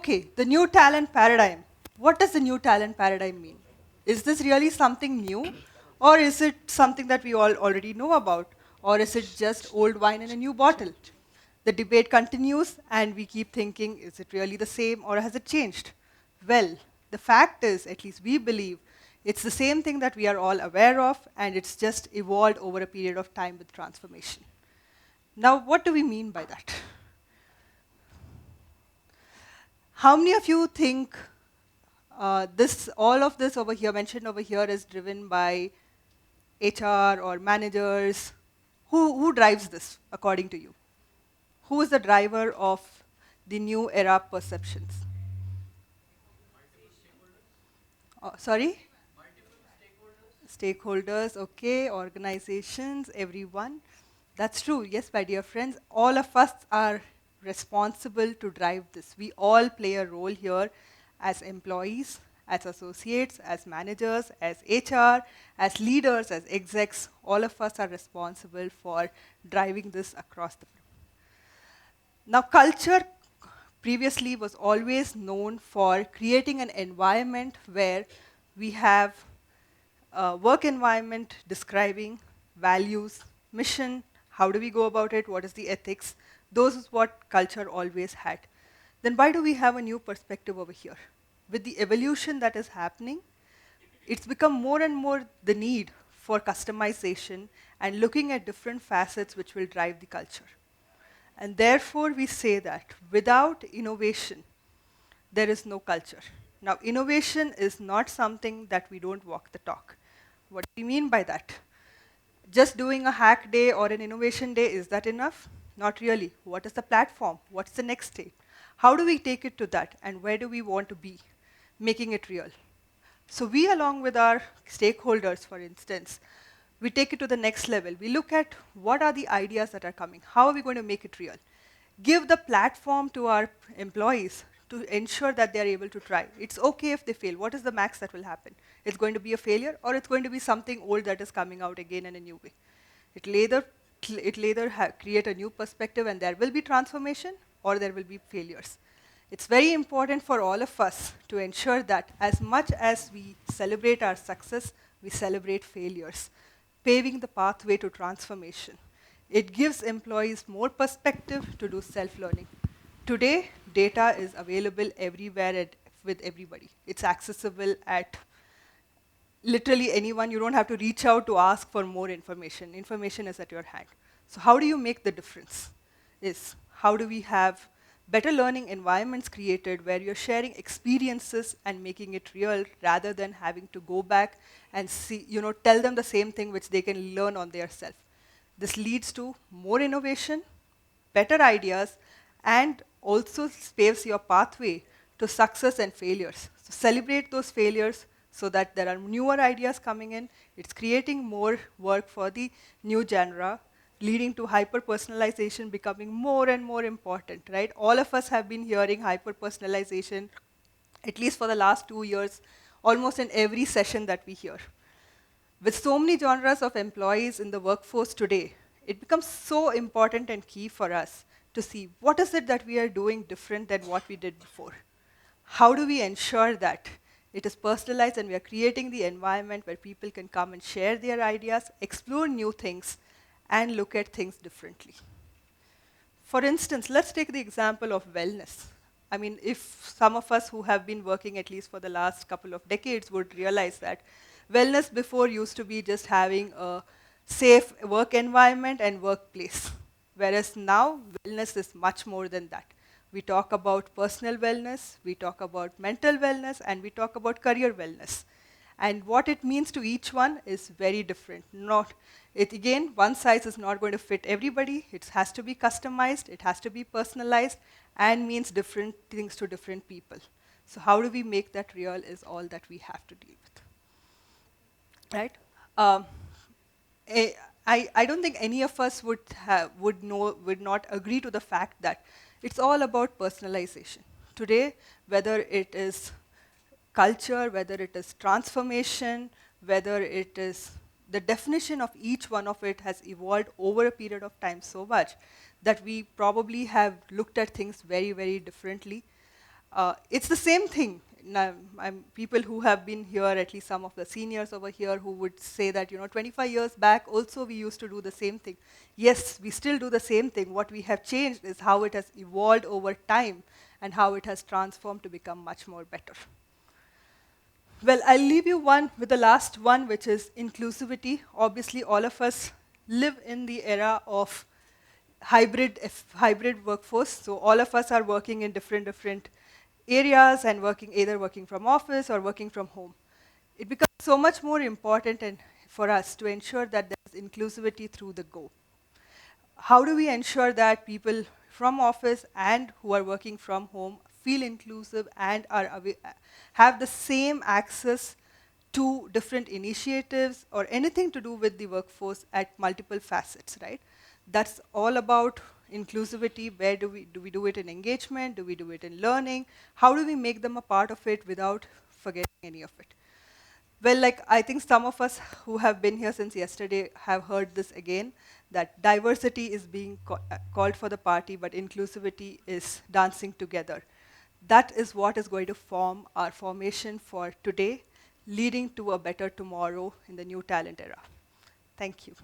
Okay, the new talent paradigm. What does the new talent paradigm mean? Is this really something new? Or is it something that we all already know about? Or is it just old wine in a new bottle? The debate continues, and we keep thinking, is it really the same or has it changed? Well, the fact is, at least we believe, it's the same thing that we are all aware of, and it's just evolved over a period of time with transformation. Now, what do we mean by that? How many of you think all of this over here, mentioned over here, is driven by HR or managers? Who drives this, according to you? Who is the driver of the new era perceptions? Sorry? Stakeholders, okay, organizations, everyone. That's true, yes, my dear friends. All of us are responsible to drive this. We all play a role here as employees, as associates, as managers, as HR, as leaders, as execs. All of us are responsible for driving this across the firm. Now, culture previously was always known for creating an environment where we have a work environment describing values, mission, how do we go about it, what is the ethics. Those is what culture always had. Then why do we have a new perspective over here? With the evolution that is happening, it's become more and more the need for customization and looking at different facets which will drive the culture. And therefore, we say that without innovation, there is no culture. Now, innovation is not something that we don't walk the talk. What do we mean by that? Just doing a hack day or an innovation day, is that enough? Not really. What is the platform? What's the next step? How do we take it to that? And where do we want to be? Making it real. So we, along with our stakeholders, for instance, we take it to the next level. We look at what are the ideas that are coming. How are we going to make it real? Give the platform to our employees to ensure that they're able to try. It's okay if they fail. What is the max that will happen? It's going to be a failure, or it's going to be something old that is coming out again in a new way. It'll either create a new perspective and there will be transformation, or there will be failures. It's very important for all of us to ensure that as much as we celebrate our success, we celebrate failures, paving the pathway to transformation. It gives employees more perspective to do self-learning. Today, data is available everywhere with everybody. It's accessible at literally anyone. You don't have to reach out to ask for more information. Information is at your hand. So how do you make the difference? Is how do we have better learning environments created where you're sharing experiences and making it real rather than having to go back and see, tell them the same thing which they can learn on their self. This leads to more innovation, better ideas, and also paves your pathway to success and failures. So celebrate those failures so that there are newer ideas coming in. It's creating more work for the new genre, leading to hyper-personalization becoming more and more important, right? All of us have been hearing hyper-personalization, at least for the last 2 years, almost in every session that we hear. With so many genres of employees in the workforce today, it becomes so important and key for us to see what is it that we are doing different than what we did before. How do we ensure that it is personalized and we are creating the environment where people can come and share their ideas, explore new things, and look at things differently. For instance, let's take the example of wellness. I mean, if some of us who have been working at least for the last couple of decades would realize that wellness before used to be just having a safe work environment and workplace, whereas now wellness is much more than that. We talk about personal wellness, we talk about mental wellness, and we talk about career wellness. And what it means to each one is very different. Again, one size is not going to fit everybody. It has to be customized, it has to be personalized, and means different things to different people. So how do we make that real is all that we have to deal with. Right? I don't think any of us would not agree to the fact that it's all about personalization. Today, whether it is culture, whether it is transformation, whether it is the definition of each one of it has evolved over a period of time so much that we probably have looked at things very, very differently. It's the same thing. Now, people who have been here, at least some of the seniors over here, who would say that, 25 years back, also we used to do the same thing. Yes, we still do the same thing. What we have changed is how it has evolved over time and how it has transformed to become much more better. Well, I'll leave you one with the last one, which is inclusivity. Obviously, all of us live in the era of hybrid workforce. So all of us are working in different areas and either working from office or working from home. It becomes so much more important for us to ensure that there's inclusivity through the go. How do we ensure that people from office and who are working from home feel inclusive and have the same access to different initiatives or anything to do with the workforce at multiple facets, right? That's all about inclusivity. Where do we do it in engagement? Do we do it in learning? How do we make them a part of it without forgetting any of it? Well, like I think some of us who have been here since yesterday have heard this again, that diversity is being called for the party, but inclusivity is dancing together. That is what is going to form our formation for today, leading to a better tomorrow in the new talent era. Thank you.